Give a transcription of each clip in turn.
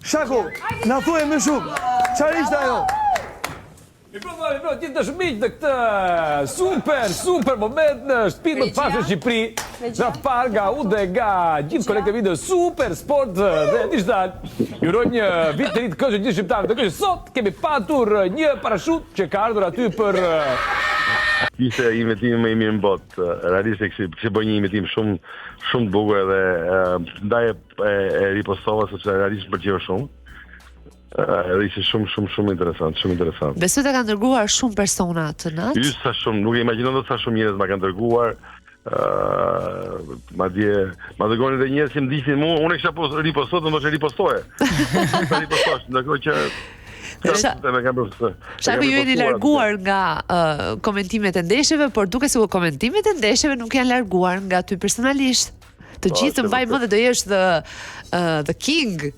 Shaku, na thuaj më shumë. Çfarë ishte ajo? Mi prodhoni, ti të shmiq në këtë super moment në shtëpinë më të pasur në Shqipëri. Nga Farga, Ude, nga gjithë kolekte video Super Sport dhe digital. Ju uroj një vit të ri të këngësh gjithë shqiptarët. Të këngësh sot kemi patur një parashut që ka ardhur aty për Ishte imitimi më i mirë në botë. Realisht kishte bërë një imitim shumë të bukur dhe ndaj e ripostova sepse realisht më pëlqeu shumë. Edhe ishte shumë interesant. Besoj të kanë dërguar shumë persona të natë? Sa shumë, nuk e imagjinon sa shumë njerëz ma kanë dërguar. Ma dërgoni dhe njerëz që më disin mua, unë e kisha ripostuar, do të ripostoje. Ndërkohë që Shaku, ju jeni larguar nga komentimet e ndeshjeve, por duke se komentimet e ndeshjeve nuk janë larguar nga ty personalisht. Të gjithë të mbaj mend dhe do jesh the king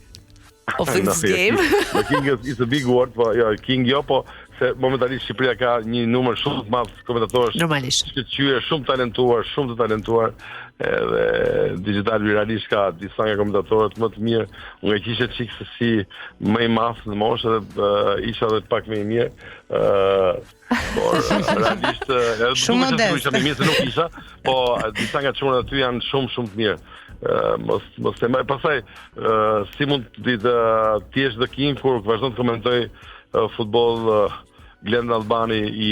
of this game. The king is a big word, po jo, king jo, po se momentalisht Shqipëria ka një numër shumë të madh komentatorësh. Normalisht. Shkëlqyer, shumë të talentuar, edhe digital realisht ka disa nga komentatorët më të mirë. Unë e kishe çik se si më i madh në moshë dhe isha edhe pak më i mirë. Por realisht shumë modest. Më mirë se nuk isha, po disa nga çunat aty janë shumë të mirë. Mos e mbaj pastaj si mund të jesh the king kur vazhdon të komentoj futboll Glen Albani i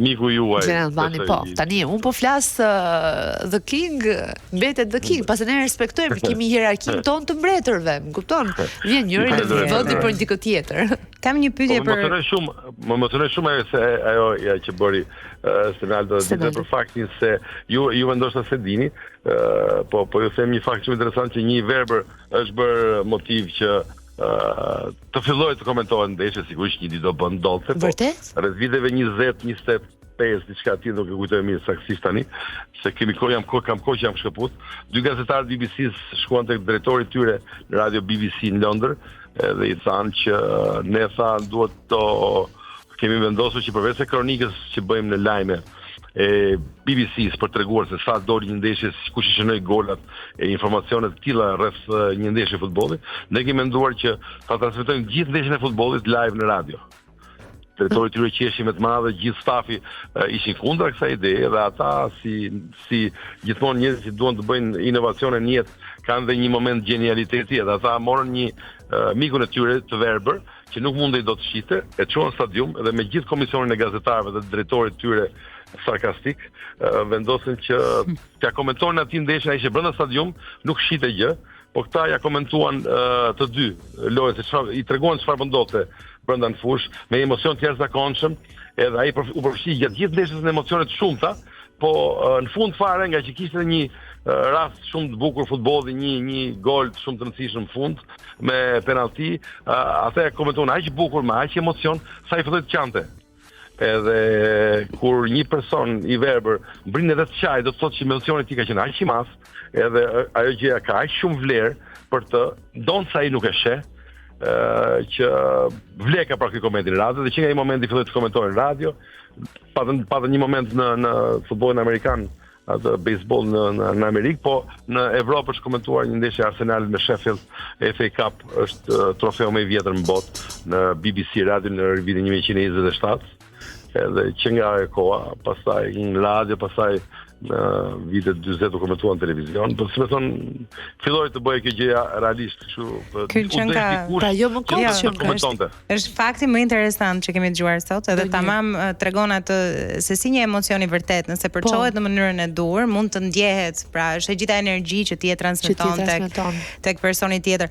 miku juaj. Glen Albani, po. Tani, unë po flas the king, mbetet the king, pasi ne respektojmë, kemi hierarkinë tonë të mbretërve, më kupton? Vjen njëri në voti për dikë tjetër. Kam një pyetje për Më emocionoi shumë ajo që bëri Stenaldo për faktin se ju ndoshta se dini, po ju them një fakt shumë interesant që një verbër është bërë motiv që të filloj të komentohen ndeshje, sigurisht një ditë do bën ndodhte. Vërtet? Rreth viteve 20-25 diçka tjetër, nuk e kujtoj mirë saktësisht tani, se kam kohë që jam shkëput. 2 gazetarë të BBC-s shkuan tek drejtori i tyre në radio BBC në Londër, dhe i thanë që ne duhet të kemi vendosur që përveç se kronikës që bëjmë në lajme e BBC-s për treguar se sa doli një ndeshje, kush i shënoi golat e informacione të tilla rreth një ndeshje futbolli, ne kemi menduar që ta transmetojmë gjithë ndeshjen e futbollit live në radio. Drejtori i tyre qeshi me të madhe, gjithë stafi ishin kundër kësaj ideje dhe ata si gjithmonë njerëz që duan të bëjnë inovacione në jetë kanë dhe një moment genialiteti dhe ata morën një mikun e tyre të verbër që nuk mundej do të shite, e çuan në stadium dhe me gjithë komisionin e gazetarëve dhe drejtorit tyre sarkastik, vendosin që t'ja komentonin aty ndeshjen, ai ishte brenda stadium, nuk shite gjë, po këta ja komentuan të dy lojën, se i treguan çfarë ndodhte brenda në fush, me emocion të jashtëzakonshëm, edhe ai u përfshi gjatë gjithë ndeshjes në emocione të shumta, po në fund fare nga që kishte një rast shumë të bukur futbolli, një gol shumë të rëndësishëm në fund me penalti, ata e komentuan aq bukur me aq emocion sa i filloi të qante. Edhe kur një person i verbër mbrin edhe të qaj, do të thotë që emocioni i tij ka qenë aq i madh, edhe ajo gjëja ka aq shumë vlerë për të donca ai nuk e sheh, që vleka pra ky koment në radio dhe që nga ai momenti filloi të komentojë në radio, pa një moment në futbollin amerikan, atë baseball në Amerikë, po në Evropë është komentuar një ndeshje Arsenalit me Sheffield, FA Cup është trofeu më i vjetër në botë në BBC Radio në vitin 1927. Edhe që nga e koha, pastaj në radio, pastaj në vitet 40 u komentuan në televizion, por si më thon, filloi të bëjë kjo gjëja realisht kështu. Pra jo më kohë që komentonte. Është fakti më interesant që kemi dëgjuar sot, edhe tamam tregon atë se si një emocion i vërtet, nëse përçohet në mënyrën e duhur, mund të ndjehet, pra është e gjitha energji që ti e transmeton tek personi tjetër.